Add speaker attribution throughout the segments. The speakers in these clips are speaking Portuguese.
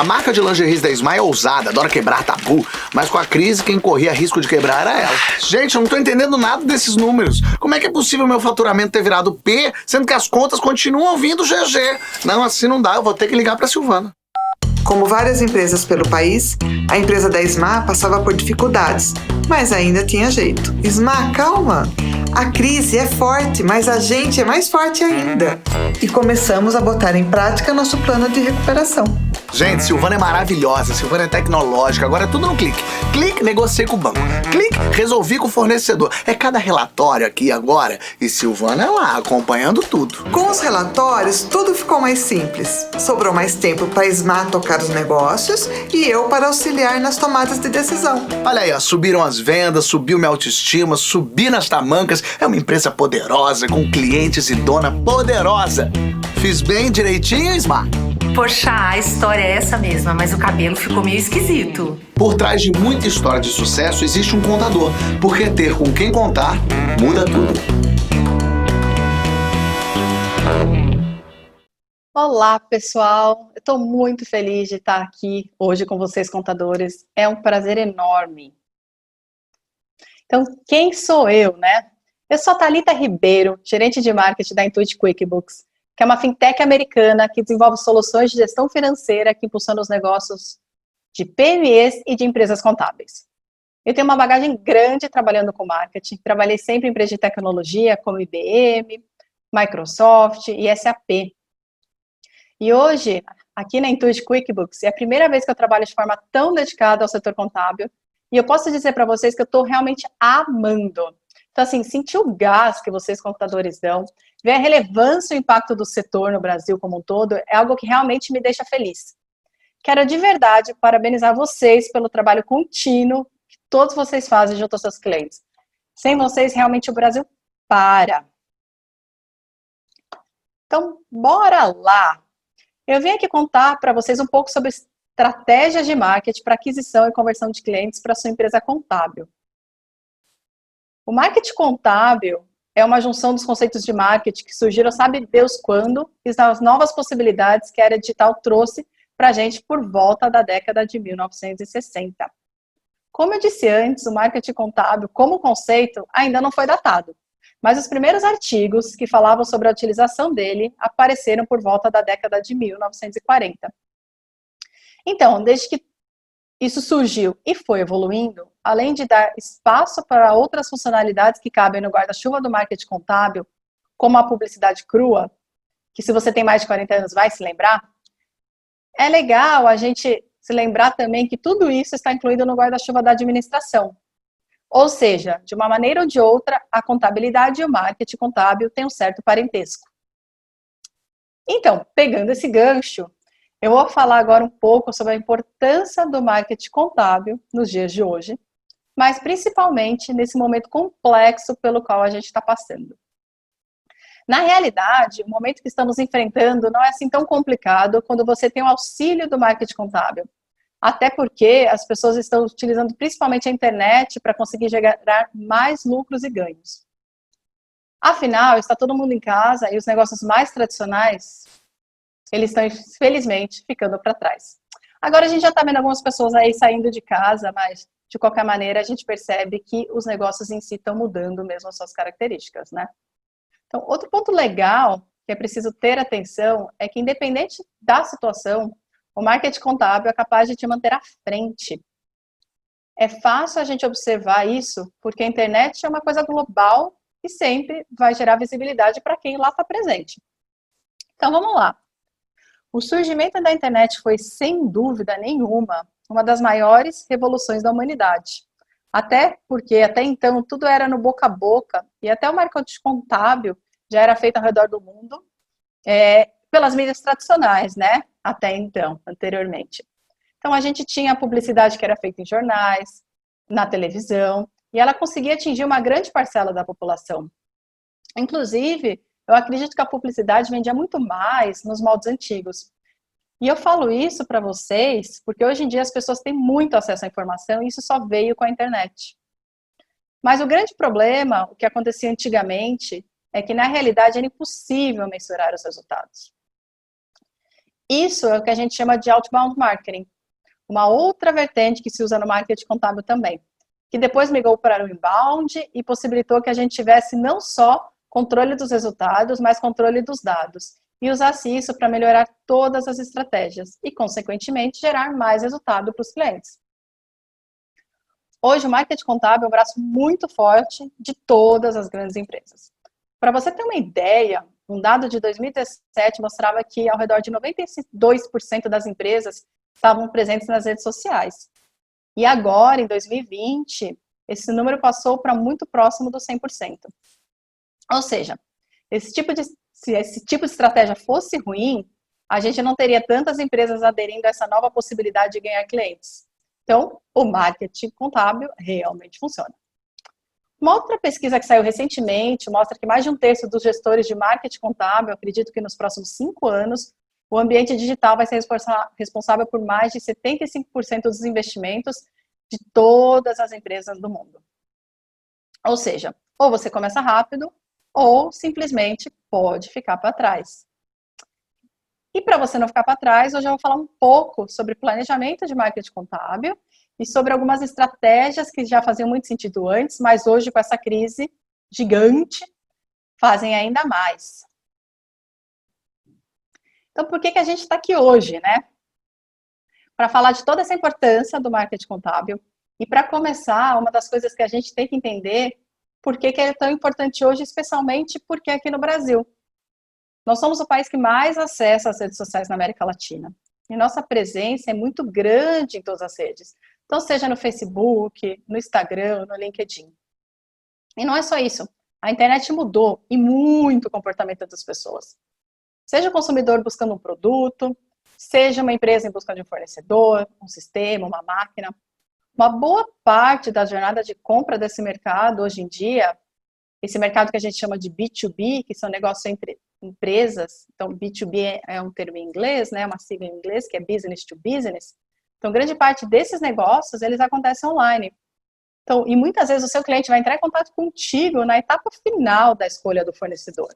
Speaker 1: A marca de lingeries da Isma é ousada, adora quebrar tabu, mas com a crise quem corria risco de quebrar era ela. Gente, eu não tô entendendo nada desses números. Como é que é possível meu faturamento ter virado P, sendo que as contas continuam vindo GG? Não, assim não dá, eu vou ter que ligar pra Silvana.
Speaker 2: Como várias empresas pelo país, a empresa da Isma passava por dificuldades, mas ainda tinha jeito. Isma, calma! A crise é forte, mas a gente é mais forte ainda. E começamos a botar em prática nosso plano de recuperação.
Speaker 1: Gente, Silvana é maravilhosa, Silvana é tecnológica, agora é tudo no clique. Clique, negociei com o banco. Clique, resolvi com o fornecedor. É cada relatório aqui agora e Silvana é lá, acompanhando tudo.
Speaker 2: Com os relatórios, tudo ficou mais simples. Sobrou mais tempo para a Isma tocar os negócios e eu para auxiliar nas tomadas de decisão.
Speaker 1: Olha aí, ó, subiram as vendas, subiu minha autoestima, subi nas tamancas. É uma empresa poderosa, com clientes e dona poderosa. Fiz bem direitinho, Isma?
Speaker 3: Poxa, a história é essa mesma, mas o cabelo ficou meio esquisito.
Speaker 1: Por trás de muita história de sucesso existe um contador, porque ter com quem contar muda tudo.
Speaker 4: Olá, pessoal! Eu estou muito feliz de estar aqui hoje com vocês, contadores. É um prazer enorme. Então, quem sou eu, né? Eu sou a Thalita Ribeiro, gerente de marketing da Intuit QuickBooks, que é uma fintech americana que desenvolve soluções de gestão financeira que impulsionam os negócios de PMEs e de empresas contábeis. Eu tenho uma bagagem grande trabalhando com marketing, trabalhei sempre em empresas de tecnologia como IBM, Microsoft e SAP. E hoje, aqui na Intuit QuickBooks, é a primeira vez que eu trabalho de forma tão dedicada ao setor contábil, e eu posso dizer para vocês que eu estou realmente amando. Então, assim, sentir o gás que vocês, computadores, dão, ver a relevância e o impacto do setor no Brasil como um todo, é algo que realmente me deixa feliz. Quero, de verdade, parabenizar vocês pelo trabalho contínuo que todos vocês fazem junto aos seus clientes. Sem vocês, realmente, o Brasil para. Então, bora lá! Eu vim aqui contar para vocês um pouco sobre estratégias de marketing para aquisição e conversão de clientes para sua empresa contábil. O marketing contábil é uma junção dos conceitos de marketing que surgiram, sabe Deus quando, e das novas possibilidades que a era digital trouxe para a gente por volta da década de 1960. Como eu disse antes, o marketing contábil, como conceito, ainda não foi datado, mas os primeiros artigos que falavam sobre a utilização dele apareceram por volta da década de 1940. Então, desde que isso surgiu e foi evoluindo, além de dar espaço para outras funcionalidades que cabem no guarda-chuva do marketing contábil, como a publicidade crua, que se você tem mais de 40 anos vai se lembrar, é legal a gente se lembrar também que tudo isso está incluído no guarda-chuva da administração. Ou seja, de uma maneira ou de outra, a contabilidade e o marketing contábil têm um certo parentesco. Então, pegando esse gancho, eu vou falar agora um pouco sobre a importância do marketing contábil nos dias de hoje, mas principalmente nesse momento complexo pelo qual a gente está passando. Na realidade, o momento que estamos enfrentando não é assim tão complicado quando você tem o auxílio do marketing contábil. Até porque as pessoas estão utilizando principalmente a internet para conseguir gerar mais lucros e ganhos. Afinal, está todo mundo em casa e os negócios mais tradicionais, eles estão, infelizmente, ficando para trás. Agora a gente já está vendo algumas pessoas aí saindo de casa, mas, de qualquer maneira, a gente percebe que os negócios em si estão mudando mesmo as suas características, né? Então, outro ponto legal que é preciso ter atenção é que, independente da situação, o marketing contábil é capaz de te manter à frente. É fácil a gente observar isso, porque a internet é uma coisa global e sempre vai gerar visibilidade para quem lá está presente. Então, vamos lá. O surgimento da internet foi, sem dúvida nenhuma, uma das maiores revoluções da humanidade. Até porque, até então, tudo era no boca a boca, e até o marketing contábil já era feito ao redor do mundo, pelas mídias tradicionais, né? Até então, anteriormente. Então, a gente tinha a publicidade que era feita em jornais, na televisão, e ela conseguia atingir uma grande parcela da população. Inclusive, eu acredito que a publicidade vendia muito mais nos moldes antigos. E eu falo isso para vocês porque hoje em dia as pessoas têm muito acesso à informação e isso só veio com a internet. Mas o grande problema, o que acontecia antigamente, é que na realidade era impossível mensurar os resultados. Isso é o que a gente chama de outbound marketing, uma outra vertente que se usa no marketing contábil também, que depois migrou para o inbound e possibilitou que a gente tivesse não só controle dos resultados, mas controle dos dados, e usasse isso para melhorar todas as estratégias e, consequentemente, gerar mais resultado para os clientes. Hoje, o marketing contábil é um braço muito forte de todas as grandes empresas. Para você ter uma ideia, um dado de 2017 mostrava que ao redor de 92% das empresas estavam presentes nas redes sociais. E agora, em 2020, esse número passou para muito próximo dos 100%. Ou seja, se esse tipo de estratégia fosse ruim, a gente não teria tantas empresas aderindo a essa nova possibilidade de ganhar clientes. Então, o marketing contábil realmente funciona. Uma outra pesquisa que saiu recentemente mostra que mais de um terço dos gestores de marketing contábil, acredito que nos próximos 5 anos, o ambiente digital vai ser responsável por mais de 75% dos investimentos de todas as empresas do mundo. Ou seja, ou você começa rápido, ou simplesmente pode ficar para trás. E para você não ficar para trás, hoje eu vou falar um pouco sobre planejamento de marketing contábil e sobre algumas estratégias que já faziam muito sentido antes, mas hoje com essa crise gigante, fazem ainda mais. Então, por que a gente está aqui hoje, né? Para falar de toda essa importância do marketing contábil. E para começar, uma das coisas que a gente tem que entender, por que ele é tão importante hoje, especialmente porque aqui no Brasil. Nós somos o país que mais acessa as redes sociais na América Latina. E nossa presença é muito grande em todas as redes. Então, seja no Facebook, no Instagram, no LinkedIn. E não é só isso. A internet mudou e muito o comportamento das pessoas. Seja o consumidor buscando um produto, seja uma empresa em busca de um fornecedor, um sistema, uma máquina. Uma boa parte da jornada de compra desse mercado, hoje em dia, esse mercado que a gente chama de B2B, que são negócios entre empresas, então B2B é um termo em inglês, né, uma sigla em inglês, que é business to business. Então, grande parte desses negócios, eles acontecem online. Então, e muitas vezes o seu cliente vai entrar em contato contigo na etapa final da escolha do fornecedor.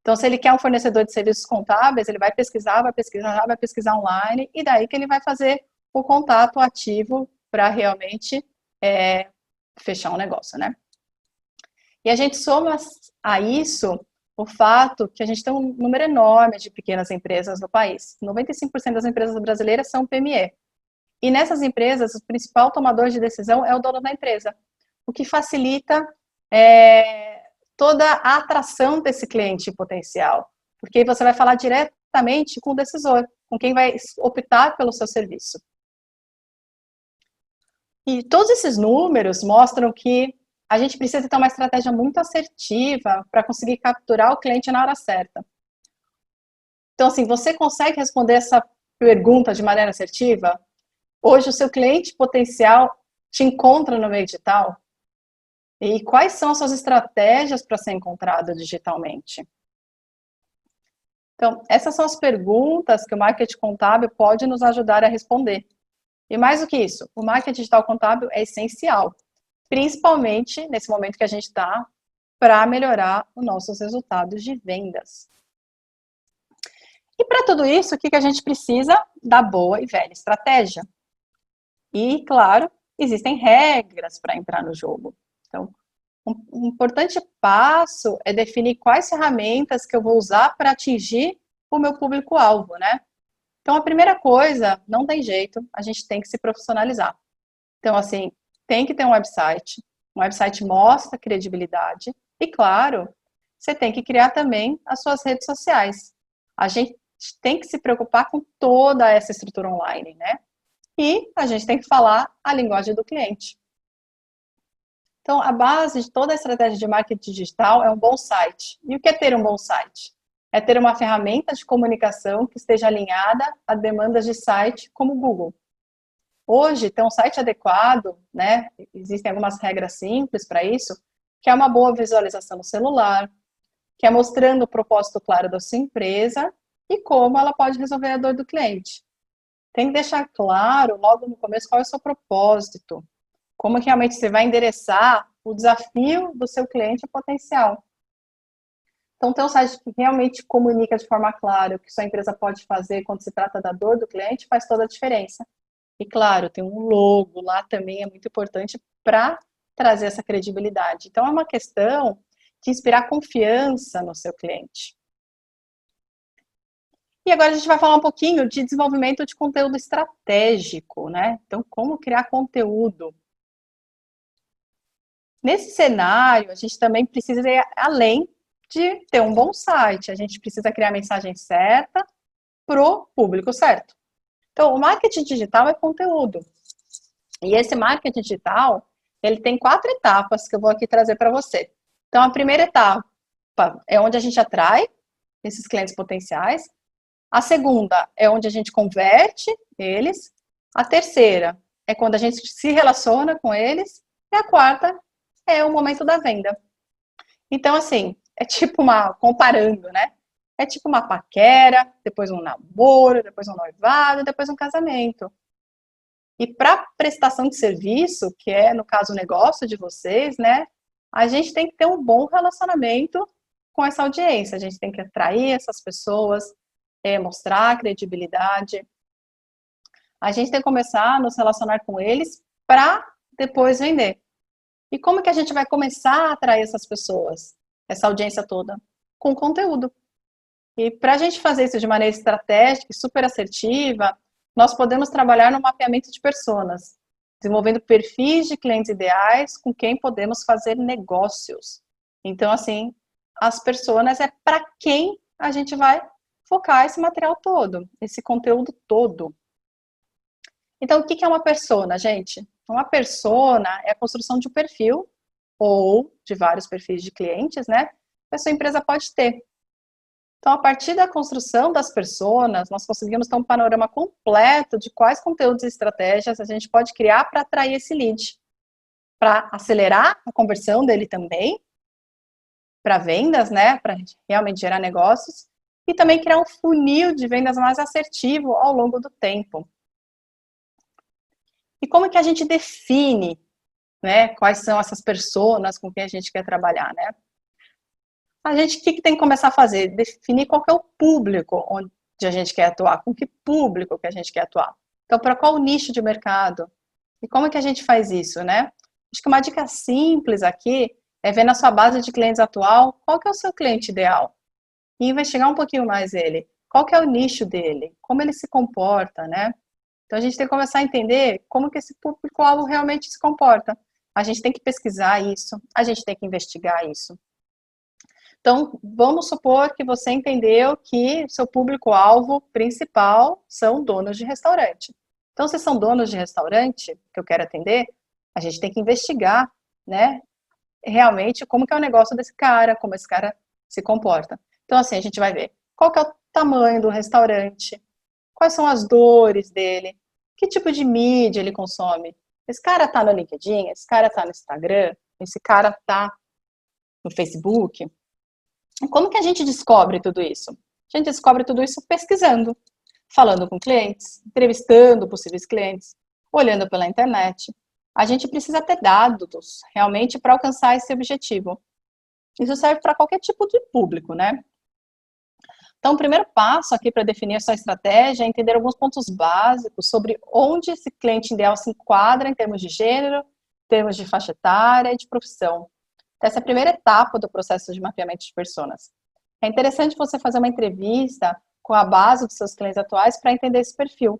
Speaker 4: Então, se ele quer um fornecedor de serviços contábeis, ele vai pesquisar online, e daí que ele vai fazer o contato ativo para realmente fechar um negócio, né? E a gente soma a isso o fato que a gente tem um número enorme de pequenas empresas no país. 95% das empresas brasileiras são PME. E nessas empresas, o principal tomador de decisão é o dono da empresa, o que facilita toda a atração desse cliente potencial, porque você vai falar diretamente com o decisor, com quem vai optar pelo seu serviço. E todos esses números mostram que a gente precisa ter uma estratégia muito assertiva para conseguir capturar o cliente na hora certa. Então, assim, você consegue responder essa pergunta de maneira assertiva? Hoje, o seu cliente potencial te encontra no meio digital? E quais são as suas estratégias para ser encontrado digitalmente? Então, essas são as perguntas que o marketing contábil pode nos ajudar a responder. E mais do que isso, o marketing digital contábil é essencial, principalmente nesse momento que a gente está, para melhorar os nossos resultados de vendas. E para tudo isso, o que a gente precisa? Da boa e velha estratégia. E, claro, existem regras para entrar no jogo. Então, um importante passo é definir quais ferramentas que eu vou usar para atingir o meu público-alvo, né? Então, a primeira coisa, não tem jeito, a gente tem que se profissionalizar. Então, assim, tem que ter um website mostra credibilidade e, claro, você tem que criar também as suas redes sociais. A gente tem que se preocupar com toda essa estrutura online, né? E a gente tem que falar a linguagem do cliente. Então, a base de toda a estratégia de marketing digital é um bom site. E o que é ter um bom site? É ter uma ferramenta de comunicação que esteja alinhada a demandas de site como o Google. Hoje, ter um site adequado, né? Existem algumas regras simples para isso, que é uma boa visualização no celular, que é mostrando o propósito claro da sua empresa e como ela pode resolver a dor do cliente. Tem que deixar claro, logo no começo, qual é o seu propósito. Como realmente você vai endereçar o desafio do seu cliente potencial. Então, ter um site que realmente comunica de forma clara o que sua empresa pode fazer quando se trata da dor do cliente faz toda a diferença. E, claro, tem um logo lá também, é muito importante para trazer essa credibilidade. Então, é uma questão de inspirar confiança no seu cliente. E agora a gente vai falar um pouquinho de desenvolvimento de conteúdo estratégico, né? Então, como criar conteúdo. Nesse cenário, a gente também precisa ir além de ter um bom site. A gente precisa criar a mensagem certa para o público certo. Então, o marketing digital é conteúdo. E esse marketing digital, ele tem 4 etapas que eu vou aqui trazer para você. Então, a primeira etapa é onde a gente atrai esses clientes potenciais. A segunda é onde a gente converte eles. A terceira é quando a gente se relaciona com eles. E a quarta é o momento da venda. Então, assim, é tipo comparando, né? É tipo uma paquera, depois um namoro, depois um noivado, depois um casamento. E para prestação de serviço, que é, no caso, o negócio de vocês, né? A gente tem que ter um bom relacionamento com essa audiência. A gente tem que atrair essas pessoas, mostrar credibilidade. A gente tem que começar a nos relacionar com eles para depois vender. E como que a gente vai começar a atrair essas pessoas, essa audiência toda? Com conteúdo. E para a gente fazer isso de maneira estratégica e super assertiva, nós podemos trabalhar no mapeamento de personas, desenvolvendo perfis de clientes ideais com quem podemos fazer negócios. Então, assim, as personas é para quem a gente vai focar esse material todo, esse conteúdo todo. Então, o que é uma persona, gente? Uma persona é a construção de um perfil ou de vários perfis de clientes, né? Que a sua empresa pode ter. Então, a partir da construção das personas, nós conseguimos ter um panorama completo de quais conteúdos e estratégias a gente pode criar para atrair esse lead, para acelerar a conversão dele também, para vendas, né? Para realmente gerar negócios, e também criar um funil de vendas mais assertivo ao longo do tempo. E como que a gente define, né, quais são essas personas com quem a gente quer trabalhar, né? A gente, o que tem que começar a fazer? Definir qual que é o público onde a gente quer atuar, com que público que a gente quer atuar. Então, para qual nicho de mercado? E como que a gente faz isso, né? Acho que uma dica simples aqui é ver na sua base de clientes atual qual que é o seu cliente ideal. E investigar um pouquinho mais ele. Qual que é o nicho dele? Como ele se comporta, né? Então, a gente tem que começar a entender como que esse público-alvo realmente se comporta. A gente tem que pesquisar isso, a gente tem que investigar isso. Então, vamos supor que você entendeu que seu público-alvo principal são donos de restaurante. Então, se são donos de restaurante que eu quero atender, a gente tem que investigar, né, realmente como que é o negócio desse cara, como esse cara se comporta. Então, assim, a gente vai ver qual que é o tamanho do restaurante, quais são as dores dele, que tipo de mídia ele consome. Esse cara tá no LinkedIn, esse cara tá no Instagram, esse cara tá no Facebook. Como que a gente descobre tudo isso? A gente descobre tudo isso pesquisando, falando com clientes, entrevistando possíveis clientes, olhando pela internet. A gente precisa ter dados realmente para alcançar esse objetivo. Isso serve para qualquer tipo de público, né? Então, o primeiro passo aqui para definir a sua estratégia é entender alguns pontos básicos sobre onde esse cliente ideal se enquadra em termos de gênero, em termos de faixa etária e de profissão. Essa é a primeira etapa do processo de mapeamento de personas. É interessante você fazer uma entrevista com a base dos seus clientes atuais para entender esse perfil.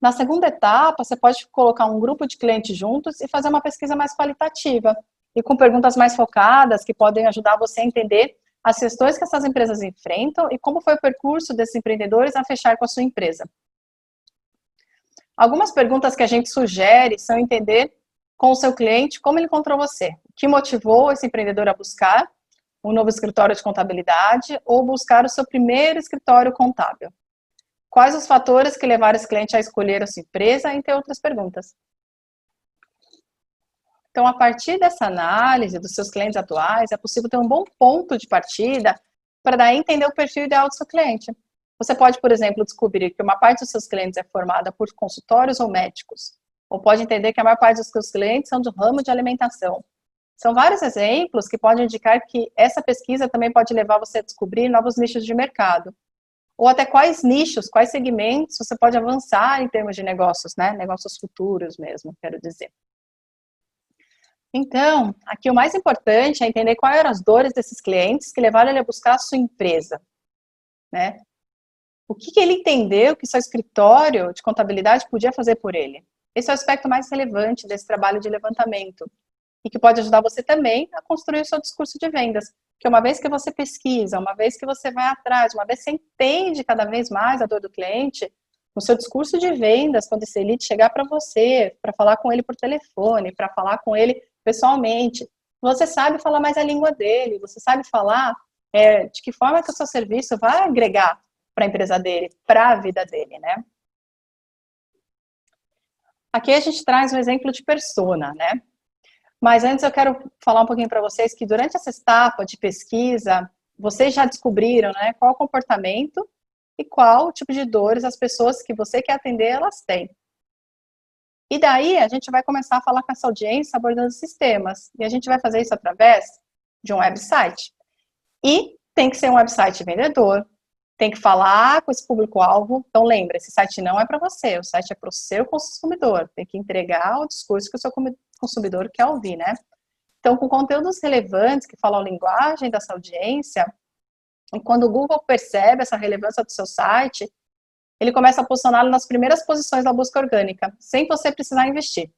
Speaker 4: Na segunda etapa, você pode colocar um grupo de clientes juntos e fazer uma pesquisa mais qualitativa e com perguntas mais focadas que podem ajudar você a entender as questões que essas empresas enfrentam e como foi o percurso desses empreendedores a fechar com a sua empresa. Algumas perguntas que a gente sugere são entender com o seu cliente como ele encontrou você, o que motivou esse empreendedor a buscar um novo escritório de contabilidade ou buscar o seu primeiro escritório contábil. Quais os fatores que levaram esse cliente a escolher a sua empresa, entre outras perguntas. Então, a partir dessa análise dos seus clientes atuais, é possível ter um bom ponto de partida para daí entender o perfil ideal do seu cliente. Você pode, por exemplo, descobrir que uma parte dos seus clientes é formada por consultórios ou médicos, ou pode entender que a maior parte dos seus clientes são do ramo de alimentação. São vários exemplos que podem indicar que essa pesquisa também pode levar você a descobrir novos nichos de mercado. Ou até quais nichos, quais segmentos você pode avançar em termos de negócios, né? Negócios futuros mesmo, quero dizer. Então, aqui o mais importante é entender quais eram as dores desses clientes que levaram ele a buscar a sua empresa, né? O que ele entendeu que seu escritório de contabilidade podia fazer por ele? Esse é o aspecto mais relevante desse trabalho de levantamento e que pode ajudar você também a construir o seu discurso de vendas. Porque uma vez que você pesquisa, uma vez que você vai atrás, uma vez que você entende cada vez mais a dor do cliente, no seu discurso de vendas, quando esse lead chegar para você, para falar com ele por telefone, para falar com ele pessoalmente, você sabe falar mais a língua dele, você sabe falar de que forma que o seu serviço vai agregar para a empresa dele, para a vida dele, né? Aqui a gente traz um exemplo de persona, né? Mas antes eu quero falar um pouquinho para vocês que durante essa etapa de pesquisa, vocês já descobriram, né, qual o comportamento e qual o tipo de dores as pessoas que você quer atender, elas têm. E daí a gente vai começar a falar com essa audiência abordando sistemas. E a gente vai fazer isso através de um website. E tem que ser um website vendedor, tem que falar com esse público-alvo. Então lembra, esse site não é para você, o site é para o seu consumidor. Tem que entregar o discurso que o seu consumidor quer ouvir, né? Então, com conteúdos relevantes que falam a linguagem dessa audiência, e quando o Google percebe essa relevância do seu site, ele começa a posicioná-lo nas primeiras posições da busca orgânica, sem você precisar investir.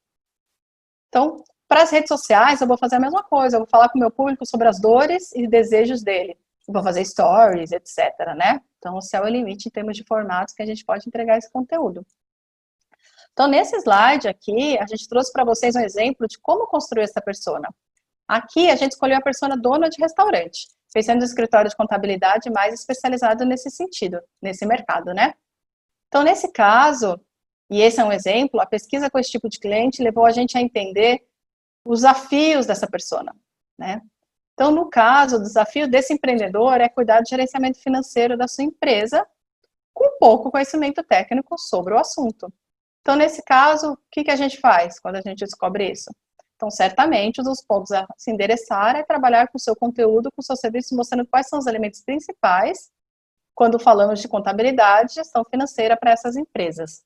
Speaker 4: Então, para as redes sociais, eu vou fazer a mesma coisa, eu vou falar com o meu público sobre as dores e desejos dele. Eu vou fazer stories, etc, né? Então, o céu é o limite em termos de formatos que a gente pode entregar esse conteúdo. Então, nesse slide aqui, a gente trouxe para vocês um exemplo de como construir essa persona. Aqui, a gente escolheu a persona dona de restaurante, pensando no escritório de contabilidade mais especializado nesse sentido, nesse mercado, né? Então, nesse caso, e esse é um exemplo, a pesquisa com esse tipo de cliente levou a gente a entender os desafios dessa persona, né? Então, no caso, o desafio desse empreendedor é cuidar do gerenciamento financeiro da sua empresa com pouco conhecimento técnico sobre o assunto. Então, nesse caso, o que a gente faz quando a gente descobre isso? Então, certamente, um dos pontos a se endereçar é trabalhar com o seu conteúdo, com o seu serviço, mostrando quais são os elementos principais quando falamos de contabilidade e gestão financeira para essas empresas.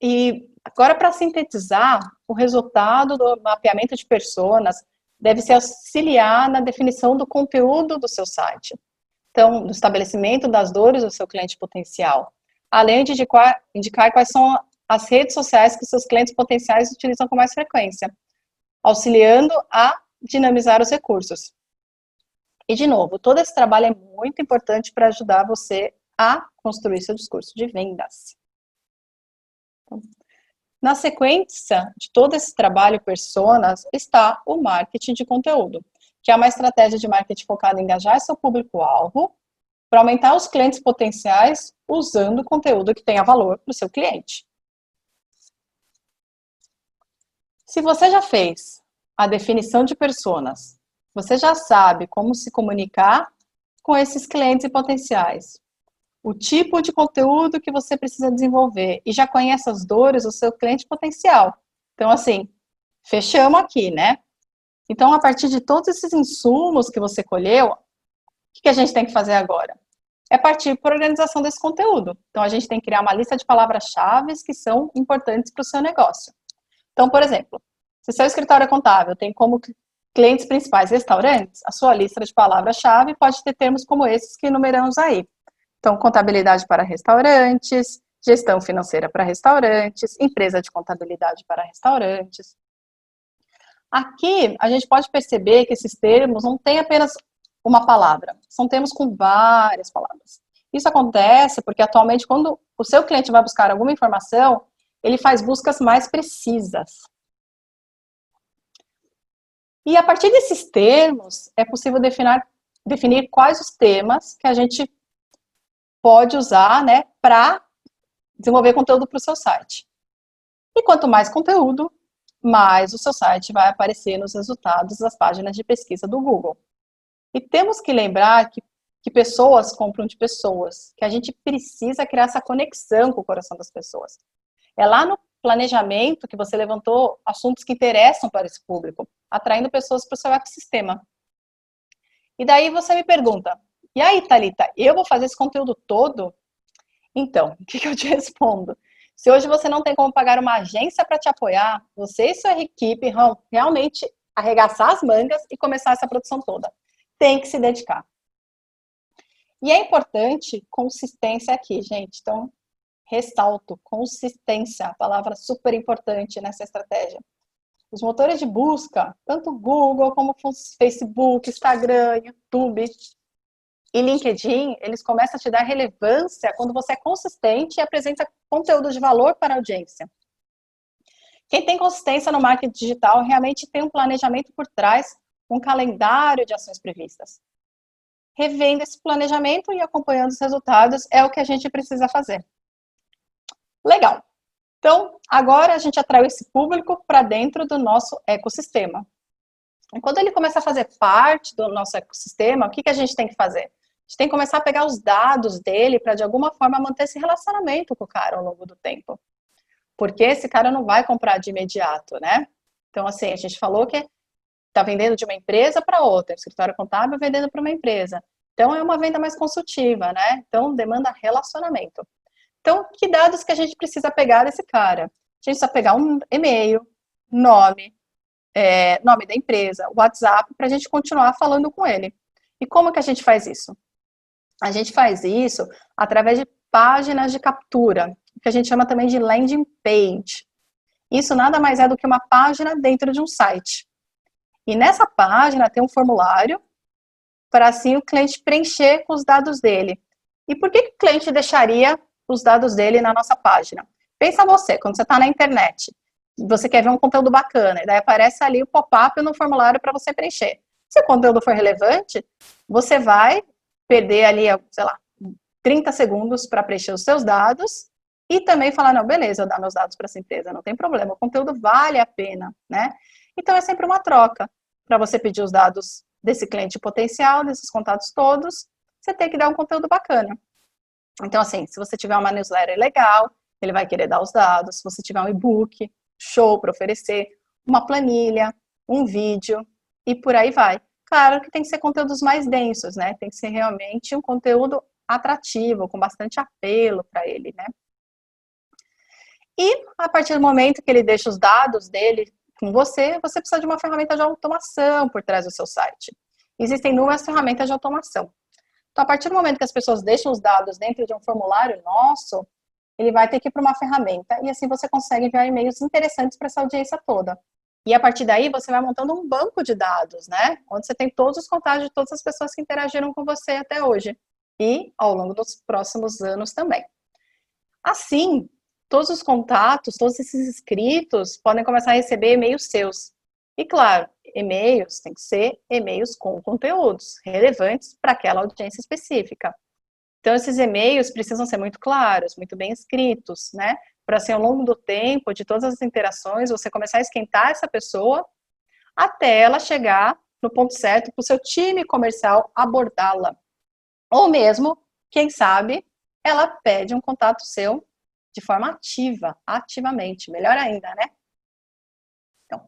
Speaker 4: E agora, para sintetizar, o resultado do mapeamento de personas deve se auxiliar na definição do conteúdo do seu site. Então, do estabelecimento das dores do seu cliente potencial, além de indicar quais são as redes sociais que seus clientes potenciais utilizam com mais frequência, auxiliando a dinamizar os recursos. E, de novo, todo esse trabalho é muito importante para ajudar você a construir seu discurso de vendas. Então, na sequência de todo esse trabalho personas está o marketing de conteúdo, que é uma estratégia de marketing focada em engajar seu público-alvo para aumentar os clientes potenciais usando conteúdo que tenha valor para o seu cliente. Se você já fez a definição de personas, você já sabe como se comunicar com esses clientes potenciais, o tipo de conteúdo que você precisa desenvolver e já conhece as dores do seu cliente potencial. Então, assim, fechamos aqui, né? Então, a partir de todos esses insumos que você colheu, o que a gente tem que fazer agora? É partir para a organização desse conteúdo. Então, a gente tem que criar uma lista de palavras-chave que são importantes para o seu negócio. Então, por exemplo, se seu escritório é contábil tem como clientes principais restaurantes, a sua lista de palavras-chave pode ter termos como esses que enumeramos aí. Então, contabilidade para restaurantes, gestão financeira para restaurantes, empresa de contabilidade para restaurantes. Aqui, a gente pode perceber que esses termos não têm apenas uma palavra, são termos com várias palavras. Isso acontece porque, atualmente, quando o seu cliente vai buscar alguma informação, ele faz buscas mais precisas. E, a partir desses termos, é possível definir quais os temas que a gente pode usar, né, para desenvolver conteúdo para o seu site. E quanto mais conteúdo, mais o seu site vai aparecer nos resultados das páginas de pesquisa do Google. E temos que lembrar que pessoas compram de pessoas, que a gente precisa criar essa conexão com o coração das pessoas. É lá planejamento que você levantou assuntos que interessam para esse público, atraindo pessoas para o seu ecossistema. E daí você me pergunta, e aí, Thalita, eu vou fazer esse conteúdo todo? Então, o que eu te respondo? Se hoje você não tem como pagar uma agência para te apoiar, você e sua equipe vão realmente arregaçar as mangas e começar essa produção toda. Tem que se dedicar. E é importante consistência aqui, gente. Então, ressalto, consistência, a palavra super importante nessa estratégia. Os motores de busca, tanto Google como Facebook, Instagram, YouTube e LinkedIn, eles começam a te dar relevância quando você é consistente e apresenta conteúdo de valor para a audiência. Quem tem consistência no marketing digital realmente tem um planejamento por trás, um calendário de ações previstas. Revendo esse planejamento e acompanhando os resultados é o que a gente precisa fazer. Legal. Então, agora a gente atraiu esse público para dentro do nosso ecossistema. E quando ele começa a fazer parte do nosso ecossistema, o que a gente tem que fazer? A gente tem que começar a pegar os dados dele para, de alguma forma, manter esse relacionamento com o cara ao longo do tempo. Porque esse cara não vai comprar de imediato, né? Então, assim, a gente falou que está vendendo de uma empresa para outra, o escritório contábil vendendo para uma empresa. Então, é uma venda mais consultiva, né? Então, demanda relacionamento. Então, que dados que a gente precisa pegar desse cara? A gente precisa pegar um e-mail, nome da empresa, WhatsApp, para a gente continuar falando com ele. E como que a gente faz isso? A gente faz isso através de páginas de captura, que a gente chama também de landing page. Isso nada mais é do que uma página dentro de um site. E nessa página tem um formulário para assim o cliente preencher com os dados dele. E por que o cliente deixaria os dados dele na nossa página? Pensa você, quando você está na internet, você quer ver um conteúdo bacana, e daí aparece ali o pop-up no formulário para você preencher. Se o conteúdo for relevante, você vai perder ali, sei lá, 30 segundos para preencher os seus dados e também falar, não, beleza, eu dar meus dados para essa empresa, não tem problema, o conteúdo vale a pena, né? Então, é sempre uma troca. Para você pedir os dados desse cliente potencial, desses contatos todos, você tem que dar um conteúdo bacana. Então, assim, se você tiver uma newsletter legal, ele vai querer dar os dados. Se você tiver um e-book, show para oferecer, uma planilha, um vídeo e por aí vai. Claro que tem que ser conteúdos mais densos, né? Tem que ser realmente um conteúdo atrativo, com bastante apelo para ele, né? E a partir do momento que ele deixa os dados dele com você, você precisa de uma ferramenta de automação por trás do seu site. Existem inúmeras ferramentas de automação. Então, a partir do momento que as pessoas deixam os dados dentro de um formulário nosso, ele vai ter que ir para uma ferramenta e assim você consegue enviar e-mails interessantes para essa audiência toda. E a partir daí, você vai montando um banco de dados, né? Onde você tem todos os contatos de todas as pessoas que interagiram com você até hoje. E ao longo dos próximos anos também. Assim, todos os contatos, todos esses inscritos podem começar a receber e-mails seus. E claro, e-mails tem que ser e-mails com conteúdos relevantes para aquela audiência específica. Então, esses e-mails precisam ser muito claros, muito bem escritos, né? Para assim, ao longo do tempo, de todas as interações, você começar a esquentar essa pessoa até ela chegar no ponto certo para o seu time comercial abordá-la. Ou mesmo, quem sabe, ela pede um contato seu de forma ativa, ativamente, melhor ainda, né? Então,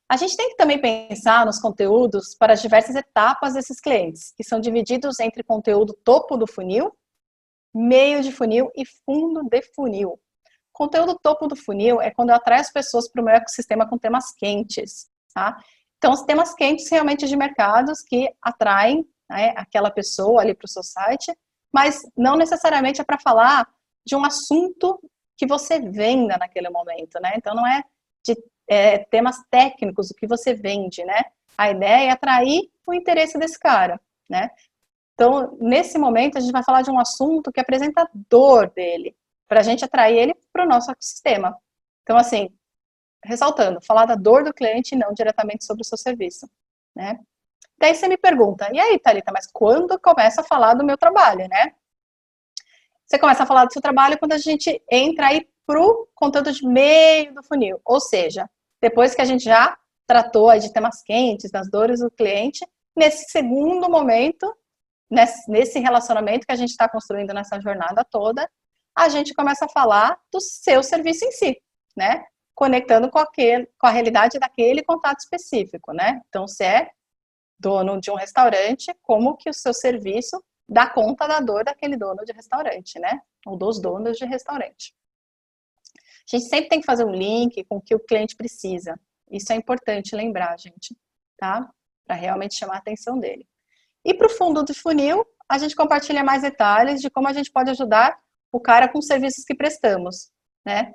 Speaker 4: a gente tem que também pensar nos conteúdos para as diversas etapas desses clientes, que são divididos entre conteúdo topo do funil, meio de funil e fundo de funil. Conteúdo topo do funil é quando eu atraio as pessoas para o meu ecossistema com temas quentes, tá? Então, os temas quentes realmente de mercados que atraem, né, aquela pessoa ali para o seu site, mas não necessariamente é para falar de um assunto que você venda naquele momento, né? Então, não é de temas técnicos, o que você vende, né? A ideia é atrair o interesse desse cara, né? Então, nesse momento, a gente vai falar de um assunto que apresenta a dor dele, para a gente atrair ele para o nosso ecossistema. Então, assim, ressaltando, falar da dor do cliente e não diretamente sobre o seu serviço, né? Daí você me pergunta, e aí, Thalita, mas quando começa a falar do meu trabalho, né? Você começa a falar do seu trabalho quando a gente entra aí pro conteúdo de meio do funil, ou seja, depois que a gente já tratou aí de temas quentes, das dores do cliente, nesse segundo momento, nesse relacionamento que a gente está construindo nessa jornada toda, a gente começa a falar do seu serviço em si. né? Conectando com a realidade daquele contato específico, né? Então, se é dono de um restaurante, como que o seu serviço dá conta da dor daquele dono de restaurante, né? Ou dos donos de restaurante. A gente sempre tem que fazer um link com o que o cliente precisa. Isso é importante lembrar, gente, tá? Para realmente chamar a atenção dele. E para o fundo do funil, a gente compartilha mais detalhes de como a gente pode ajudar o cara com os serviços que prestamos, né?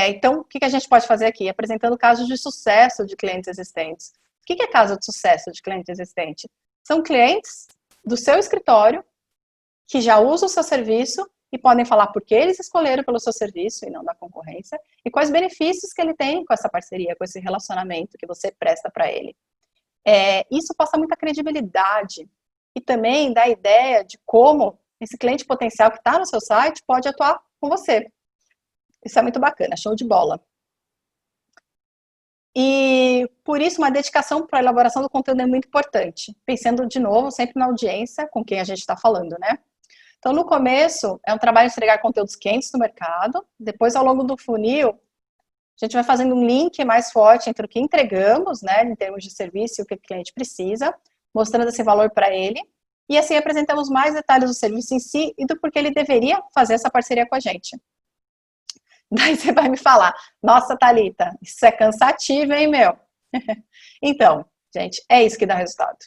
Speaker 4: Então, o que a gente pode fazer aqui? Apresentando casos de sucesso de clientes existentes. O que é caso de sucesso de cliente existente? São clientes do seu escritório que já usam o seu serviço e podem falar por que eles escolheram pelo seu serviço e não da concorrência e quais benefícios que ele tem com essa parceria, com esse relacionamento que você presta para ele. Isso passa muita credibilidade e também dá a ideia de como esse cliente potencial que está no seu site pode atuar com você. Isso é muito bacana, show de bola. E por isso uma dedicação para a elaboração do conteúdo é muito importante, pensando de novo sempre na audiência com quem a gente está falando, né? Então no começo é um trabalho de entregar conteúdos quentes no mercado, depois ao longo do funil a gente vai fazendo um link mais forte entre o que entregamos, né, em termos de serviço e o que o cliente precisa, mostrando esse valor para ele, e assim apresentamos mais detalhes do serviço em si e do porquê ele deveria fazer essa parceria com a gente. Daí você vai me falar, nossa, Thalita, isso é cansativo, hein, meu? Então, gente, é isso que dá resultado.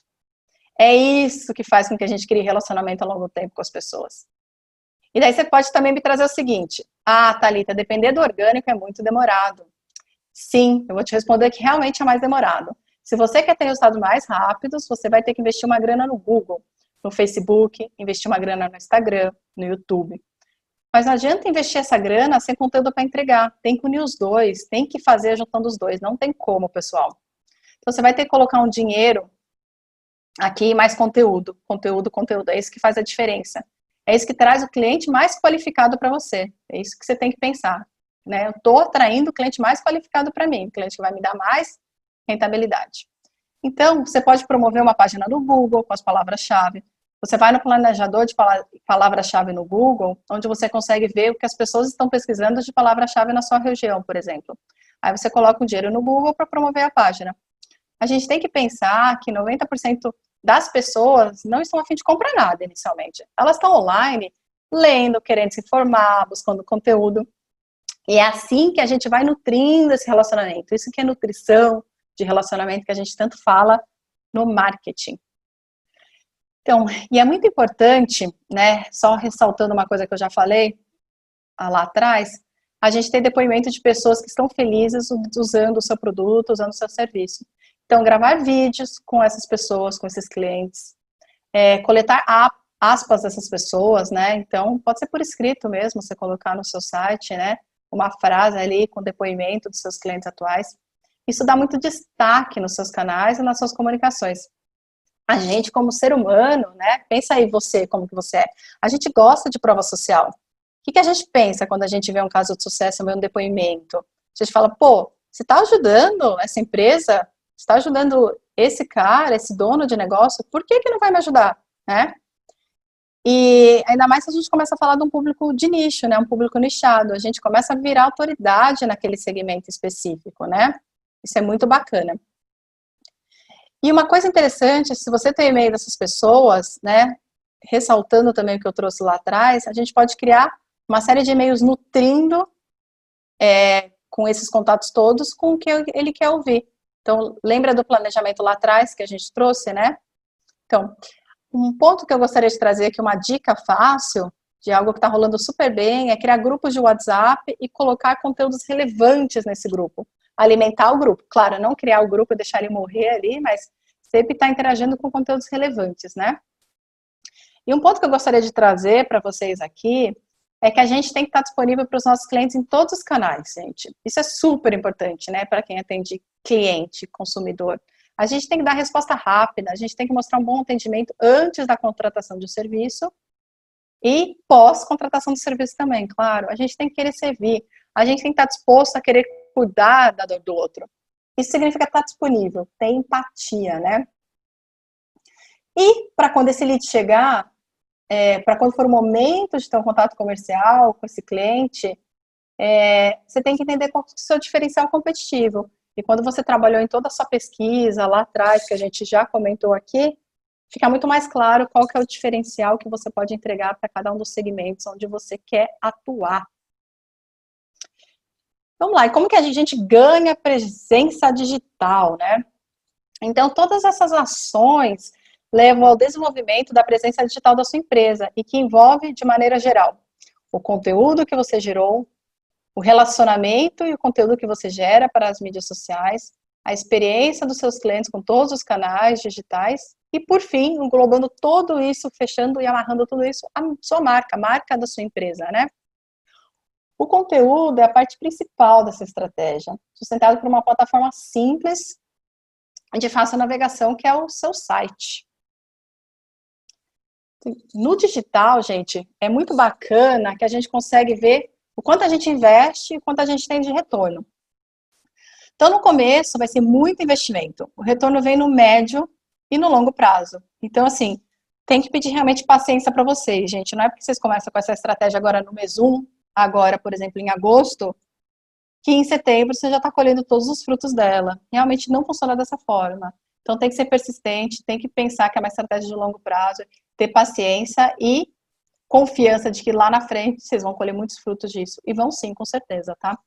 Speaker 4: É isso que faz com que a gente crie relacionamento a longo tempo com as pessoas. E daí você pode também me trazer o seguinte, Thalita, depender do orgânico é muito demorado. Sim, eu vou te responder que realmente é mais demorado. Se você quer ter resultados mais rápidos, você vai ter que investir uma grana no Google, no Facebook, investir uma grana no Instagram, no YouTube. Mas não adianta investir essa grana sem conteúdo para entregar. Tem que unir os dois, tem que fazer juntando os dois. Não tem como, pessoal. Então, você vai ter que colocar um dinheiro aqui mais conteúdo. Conteúdo. É isso que faz a diferença. É isso que traz o cliente mais qualificado para você. É isso que você tem que pensar. Né? Eu estou atraindo o cliente mais qualificado para mim. O cliente que vai me dar mais rentabilidade. Então, você pode promover uma página no Google com as palavras-chave. Você vai no planejador de palavra-chave no Google, onde você consegue ver o que as pessoas estão pesquisando de palavra-chave na sua região, por exemplo. Aí você coloca o dinheiro no Google para promover a página. A gente tem que pensar que 90% das pessoas não estão a fim de comprar nada inicialmente. Elas estão online, lendo, querendo se informar, buscando conteúdo. E é assim que a gente vai nutrindo esse relacionamento. Isso que é nutrição de relacionamento que a gente tanto fala no marketing. Então, e é muito importante, né, só ressaltando uma coisa que eu já falei lá atrás, a gente tem depoimento de pessoas que estão felizes usando o seu produto, usando o seu serviço. Então, gravar vídeos com essas pessoas, com esses clientes, coletar aspas dessas pessoas, né, então pode ser por escrito mesmo, você colocar no seu site, né, uma frase ali com depoimento dos seus clientes atuais. Isso dá muito destaque nos seus canais e nas suas comunicações. A gente, como ser humano, né, pensa aí você, como que você é, a gente gosta de prova social. O que a gente pensa quando a gente vê um caso de sucesso, vê um depoimento? A gente fala, pô, você está ajudando essa empresa, você está ajudando esse cara, esse dono de negócio, por que não vai me ajudar, né? E ainda mais se a gente começa a falar de um público de nicho, né, um público nichado, a gente começa a virar autoridade naquele segmento específico, né? Isso é muito bacana. E uma coisa interessante, se você tem e-mail dessas pessoas, né, ressaltando também o que eu trouxe lá atrás, a gente pode criar uma série de e-mails nutrindo com esses contatos todos com o que ele quer ouvir. Então, lembra do planejamento lá atrás que a gente trouxe, né? Então, um ponto que eu gostaria de trazer aqui, uma dica fácil de algo que está rolando super bem, é criar grupos de WhatsApp e colocar conteúdos relevantes nesse grupo. Alimentar o grupo. Claro, não criar o grupo e deixar ele morrer ali, mas sempre estar interagindo com conteúdos relevantes, né? E um ponto que eu gostaria de trazer para vocês aqui é que a gente tem que estar disponível para os nossos clientes em todos os canais, gente. Isso é super importante, né, para quem atende cliente, consumidor. A gente tem que dar resposta rápida, a gente tem que mostrar um bom atendimento antes da contratação de um serviço e pós-contratação do serviço também, claro. A gente tem que querer servir, a gente tem que estar disposto a querer cuidar da dor do outro. Isso significa estar disponível, ter empatia, né? E para quando esse lead chegar, para quando for o momento de ter um contato comercial com esse cliente, você tem que entender qual é o seu diferencial competitivo. E quando você trabalhou em toda a sua pesquisa lá atrás, que a gente já comentou aqui, fica muito mais claro qual que é o diferencial que você pode entregar para cada um dos segmentos onde você quer atuar. Vamos lá, e como que a gente ganha presença digital, né? Então, todas essas ações levam ao desenvolvimento da presença digital da sua empresa e que envolve, de maneira geral, o conteúdo que você gerou, o relacionamento e o conteúdo que você gera para as mídias sociais, a experiência dos seus clientes com todos os canais digitais e, por fim, englobando tudo isso, fechando e amarrando tudo isso, a sua marca, a marca da sua empresa, né? O conteúdo é a parte principal dessa estratégia, sustentado por uma plataforma simples de fácil navegação, que é o seu site. No digital, gente, é muito bacana que a gente consegue ver o quanto a gente investe e o quanto a gente tem de retorno. Então, no começo, vai ser muito investimento. O retorno vem no médio e no longo prazo. Então, assim, tem que pedir realmente paciência para vocês, gente. Não é porque vocês começam com essa estratégia agora no mês 1, agora, por exemplo, em agosto, que em setembro você já está colhendo todos os frutos dela. Realmente não funciona dessa forma. Então, tem que ser persistente, tem que pensar que é uma estratégia de longo prazo, ter paciência e confiança de que lá na frente vocês vão colher muitos frutos disso. E vão sim, com certeza, tá?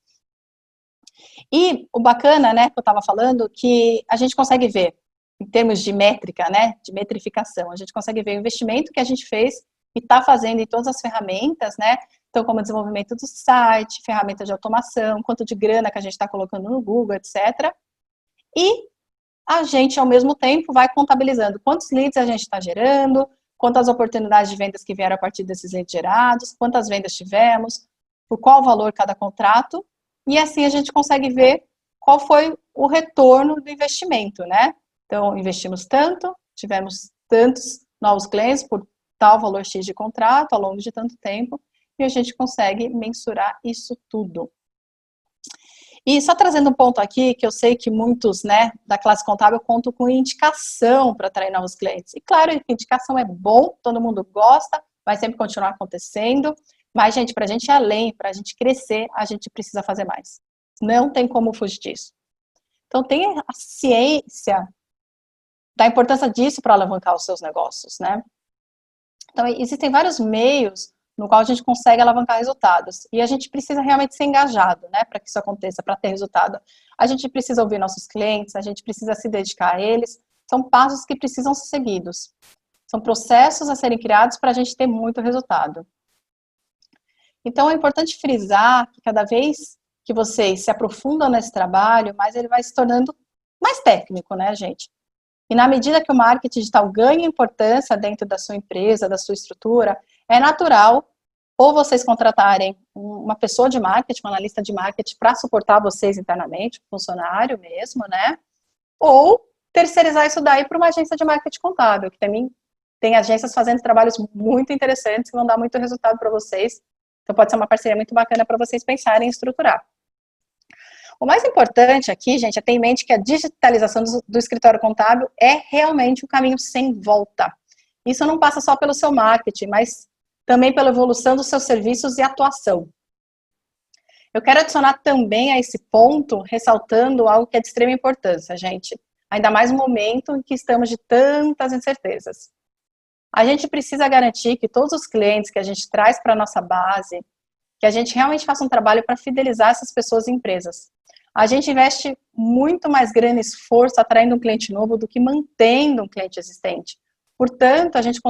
Speaker 4: E o bacana, né, que eu estava falando, que a gente consegue ver, em termos de métrica, né, de metrificação, a gente consegue ver o investimento que a gente fez e está fazendo em todas as ferramentas, né, então como desenvolvimento do site, ferramentas de automação, quanto de grana que a gente está colocando no Google, etc. E a gente, ao mesmo tempo, vai contabilizando quantos leads a gente está gerando, quantas oportunidades de vendas que vieram a partir desses leads gerados, quantas vendas tivemos, por qual valor cada contrato, e assim a gente consegue ver qual foi o retorno do investimento, né? Então, investimos tanto, tivemos tantos novos clientes por tal valor X de contrato ao longo de tanto tempo, e a gente consegue mensurar isso tudo. E só trazendo um ponto aqui, que eu sei que muitos, né, da classe contábil contam com indicação para atrair novos clientes. E claro, indicação é bom, todo mundo gosta, vai sempre continuar acontecendo, mas, gente, para a gente ir além, para a gente crescer, a gente precisa fazer mais. Não tem como fugir disso. Então, tenha a ciência da importância disso para alavancar os seus negócios, né? Então, existem vários meios no qual a gente consegue alavancar resultados. E a gente precisa realmente ser engajado, né, para que isso aconteça, para ter resultado. A gente precisa ouvir nossos clientes, a gente precisa se dedicar a eles. São passos que precisam ser seguidos. São processos a serem criados para a gente ter muito resultado. Então, é importante frisar que cada vez que vocês se aprofundam nesse trabalho, mais ele vai se tornando mais técnico, né, gente? E na medida que o marketing digital ganha importância dentro da sua empresa, da sua estrutura, é natural ou vocês contratarem uma pessoa de marketing, um analista de marketing para suportar vocês internamente, um funcionário mesmo, né? Ou terceirizar isso daí para uma agência de marketing contábil, que também tem agências fazendo trabalhos muito interessantes que vão dar muito resultado para vocês. Então pode ser uma parceria muito bacana para vocês pensarem em estruturar. O mais importante aqui, gente, é ter em mente que a digitalização do escritório contábil é realmente um caminho sem volta. Isso não passa só pelo seu marketing, mas também pela evolução dos seus serviços e atuação. Eu quero adicionar também a esse ponto, ressaltando algo que é de extrema importância, gente. Ainda mais no momento em que estamos de tantas incertezas. A gente precisa garantir que todos os clientes que a gente traz para a nossa base, que a gente realmente faça um trabalho para fidelizar essas pessoas e empresas. A gente investe muito mais grana e esforço atraindo um cliente novo do que mantendo um cliente existente. Portanto, a gente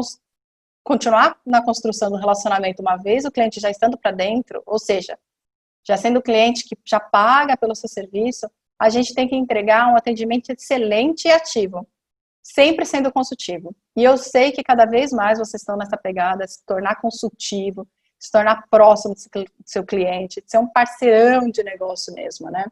Speaker 4: continuar na construção do relacionamento uma vez o cliente já estando para dentro, ou seja, já sendo o cliente que já paga pelo seu serviço, a gente tem que entregar um atendimento excelente e ativo, sempre sendo consultivo. E eu sei que cada vez mais vocês estão nessa pegada de se tornar consultivo, se tornar próximo do seu cliente, de ser um parceirão de negócio mesmo, né?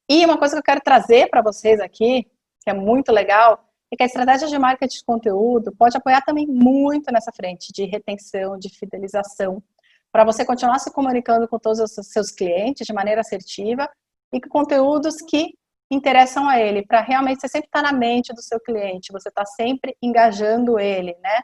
Speaker 4: E uma coisa que eu quero trazer para vocês aqui, que é muito legal, é que a estratégia de marketing de conteúdo pode apoiar também muito nessa frente de retenção, de fidelização, para você continuar se comunicando com todos os seus clientes de maneira assertiva e com conteúdos que interessam a ele, para realmente você sempre estar na mente do seu cliente, você está sempre engajando ele, né?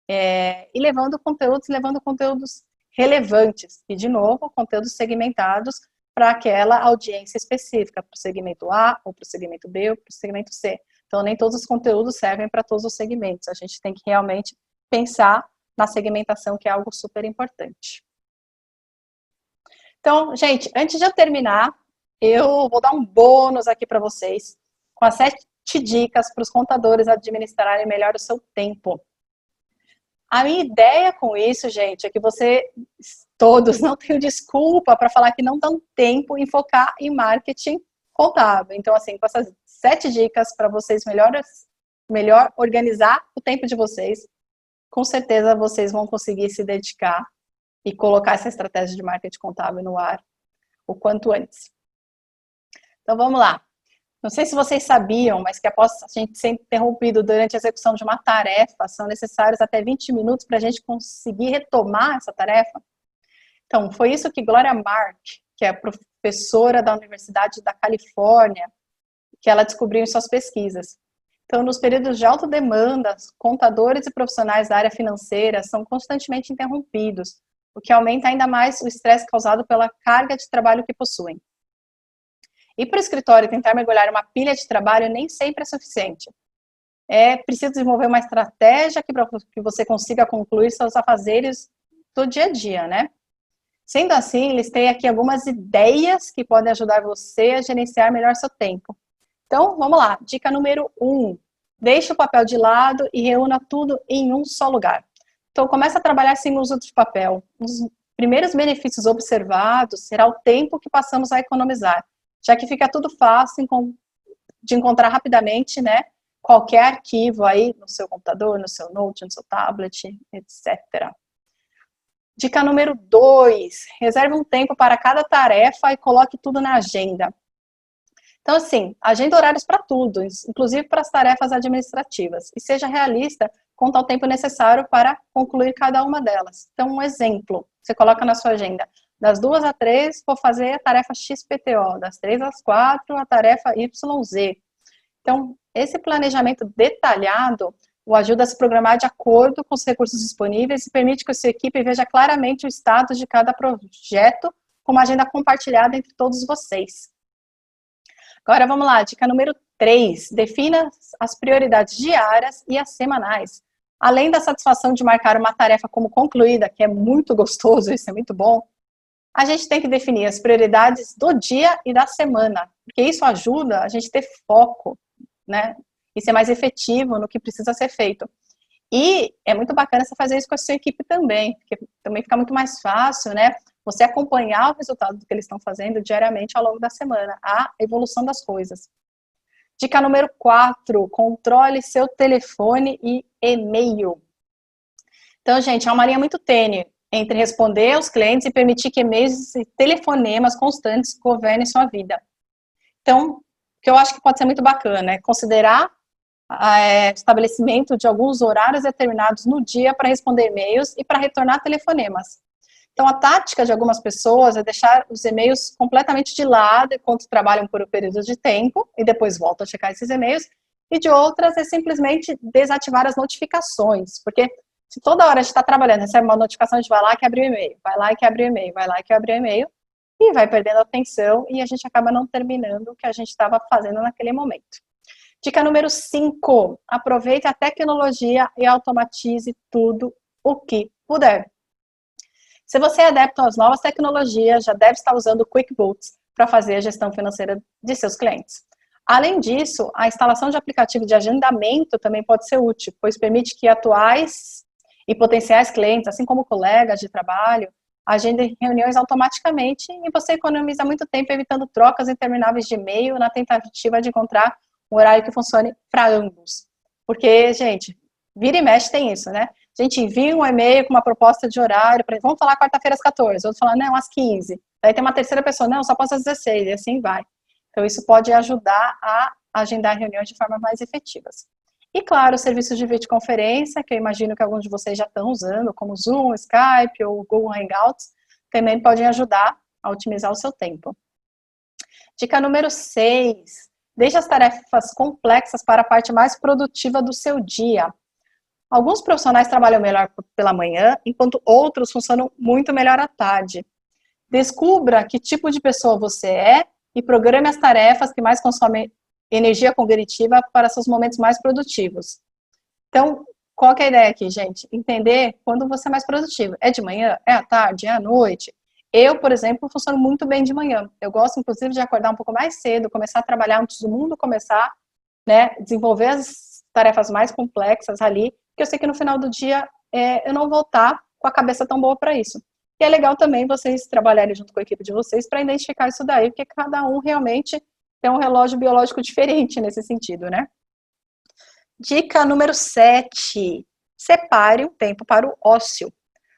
Speaker 4: E levando conteúdos relevantes e, de novo, conteúdos segmentados para aquela audiência específica, para o segmento A, ou para o segmento B, ou para o segmento C. Então, nem todos os conteúdos servem para todos os segmentos. A gente tem que realmente pensar na segmentação, que é algo super importante. Então, gente, antes de eu terminar, eu vou dar um bônus aqui para vocês, com as 7 dicas para os contadores administrarem melhor o seu tempo. A minha ideia com isso, gente, é que vocês todos não tenham desculpa para falar que não dão tempo em focar em marketing contábil. Então, assim, com essas 7 dicas para vocês melhor organizar o tempo de vocês, com certeza vocês vão conseguir se dedicar e colocar essa estratégia de marketing contábil no ar o quanto antes. Então, vamos lá. Não sei se vocês sabiam, mas que após a gente ser interrompido durante a execução de uma tarefa, são necessários até 20 minutos para a gente conseguir retomar essa tarefa. Então, foi isso que Gloria Mark, que é professora da Universidade da Califórnia, que ela descobriu em suas pesquisas. Então, nos períodos de alta demanda, contadores e profissionais da área financeira são constantemente interrompidos, o que aumenta ainda mais o estresse causado pela carga de trabalho que possuem. E para o escritório tentar mergulhar uma pilha de trabalho nem sempre é suficiente. É preciso desenvolver uma estratégia que você consiga concluir seus afazeres do dia a dia, né? Sendo assim, listei aqui algumas ideias que podem ajudar você a gerenciar melhor seu tempo. Então, vamos lá. Dica número 1. Deixe o papel de lado e reúna tudo em um só lugar. Então, comece a trabalhar sem uso de papel. Os primeiros benefícios observados será o tempo que passamos a economizar, já que fica tudo fácil de encontrar rapidamente, né, qualquer arquivo aí no seu computador, no seu note, no seu tablet, etc. Dica número 2, reserve um tempo para cada tarefa e coloque tudo na agenda. Então, assim, agenda horários para tudo, inclusive para as tarefas administrativas, e seja realista quanto ao tempo necessário para concluir cada uma delas. Então, um exemplo, você coloca na sua agenda, das 2 às 3, vou fazer a tarefa XPTO, das 3 às 4, a tarefa YZ. Então, esse planejamento detalhado o ajuda a se programar de acordo com os recursos disponíveis e permite que a sua equipe veja claramente o status de cada projeto com uma agenda compartilhada entre todos vocês. Agora, vamos lá, dica número 3. Defina as prioridades diárias e as semanais. Além da satisfação de marcar uma tarefa como concluída, que é muito gostoso, isso é muito bom, a gente tem que definir as prioridades do dia e da semana, porque isso ajuda a gente a ter foco, né, e ser mais efetivo no que precisa ser feito. E é muito bacana você fazer isso com a sua equipe também, porque também fica muito mais fácil, né, você acompanhar o resultado do que eles estão fazendo diariamente ao longo da semana, a evolução das coisas. Dica número 4, controle seu telefone e e-mail. Então, gente, é uma linha muito tênue entre responder aos clientes e permitir que e-mails e telefonemas constantes governem sua vida. Então, o que eu acho que pode ser muito bacana é considerar estabelecimento de alguns horários determinados no dia para responder e-mails e para retornar telefonemas. Então, a tática de algumas pessoas é deixar os e-mails completamente de lado enquanto trabalham por um período de tempo e depois voltam a checar esses e-mails, e de outras é simplesmente desativar as notificações, porque se toda hora a gente está trabalhando, recebe uma notificação, a gente vai lá que abre o e-mail, vai lá que abre o e-mail, vai lá que abre o e-mail, e vai perdendo a atenção e a gente acaba não terminando o que a gente estava fazendo naquele momento. Dica número 5, aproveite a tecnologia e automatize tudo o que puder. Se você é adepto às novas tecnologias, já deve estar usando o QuickBooks para fazer a gestão financeira de seus clientes. Além disso, a instalação de aplicativo de agendamento também pode ser útil, pois permite que atuais e potenciais clientes, assim como colegas de trabalho, agendem reuniões automaticamente e você economiza muito tempo evitando trocas intermináveis de e-mail na tentativa de encontrar um horário que funcione para ambos. Porque, gente, vira e mexe tem isso, né? A gente envia um e-mail com uma proposta de horário, vamos falar quarta-feira às 14, outro fala, não, às 15. Daí tem uma terceira pessoa, não, só posso às 16, e assim vai. Então, isso pode ajudar a agendar reuniões de forma mais efetivas. E, claro, serviços de videoconferência, que eu imagino que alguns de vocês já estão usando, como Zoom, Skype ou Google Hangouts, também podem ajudar a otimizar o seu tempo. Dica número 6. Deixe as tarefas complexas para a parte mais produtiva do seu dia. Alguns profissionais trabalham melhor pela manhã, enquanto outros funcionam muito melhor à tarde. Descubra que tipo de pessoa você é e programe as tarefas que mais consomem energia cognitiva para seus momentos mais produtivos. Então, qual que é a ideia aqui, gente? Entender quando você é mais produtivo. É de manhã? É à tarde? É à noite? Eu, por exemplo, funciono muito bem de manhã. Eu gosto, inclusive, de acordar um pouco mais cedo, começar a trabalhar antes do mundo começar, né? Desenvolver as tarefas mais complexas ali, porque eu sei que no final do dia eu não vou estar com a cabeça tão boa para isso. E é legal também vocês trabalharem junto com a equipe de vocês para identificar isso daí, porque cada um realmente tem um relógio biológico diferente nesse sentido, né? Dica número 7. Separe um tempo para o ócio.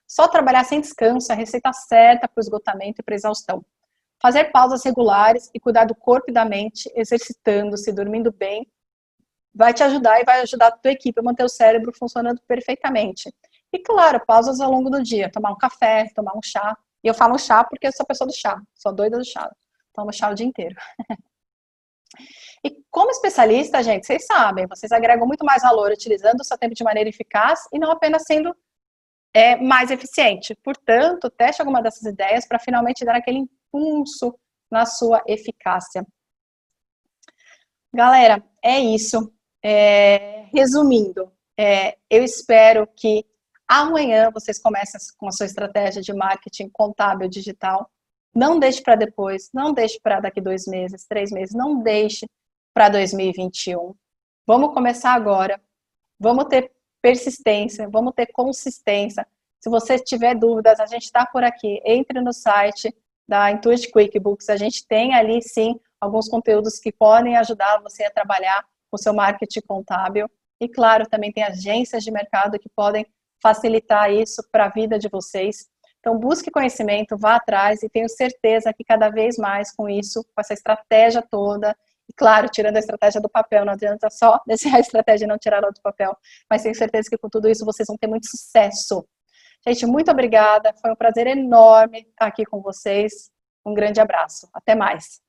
Speaker 4: Só trabalhar sem descanso é a receita certa para o esgotamento e para a exaustão. Fazer pausas regulares e cuidar do corpo e da mente, exercitando-se, dormindo bem, vai te ajudar e vai ajudar a tua equipe a manter o cérebro funcionando perfeitamente. E claro, pausas ao longo do dia, tomar um café, tomar um chá. E eu falo chá porque eu sou pessoa do chá, sou doida do chá. Tomo chá o dia inteiro. E como especialista, gente, vocês sabem, vocês agregam muito mais valor utilizando o seu tempo de maneira eficaz e não apenas sendo mais eficiente. Portanto, teste alguma dessas ideias para finalmente dar aquele impulso na sua eficácia. Galera, é isso. Resumindo, eu espero que amanhã vocês comecem com a sua estratégia de marketing contábil digital. Não deixe para depois, não deixe para daqui 2 meses, 3 meses, não deixe para 2021. Vamos começar agora. Vamos ter persistência, vamos ter consistência. Se você tiver dúvidas, a gente está por aqui. Entre no site da Intuit QuickBooks. A gente tem ali, sim, alguns conteúdos que podem ajudar você a trabalhar o seu marketing contábil. E, claro, também tem agências de mercado que podem facilitar isso para a vida de vocês. Então, busque conhecimento, vá atrás e tenho certeza que cada vez mais com isso, com essa estratégia toda, e claro, tirando a estratégia do papel, não adianta só desenhar a estratégia e não tirar ela do papel, mas tenho certeza que com tudo isso vocês vão ter muito sucesso. Gente, muito obrigada, foi um prazer enorme estar aqui com vocês. Um grande abraço, até mais.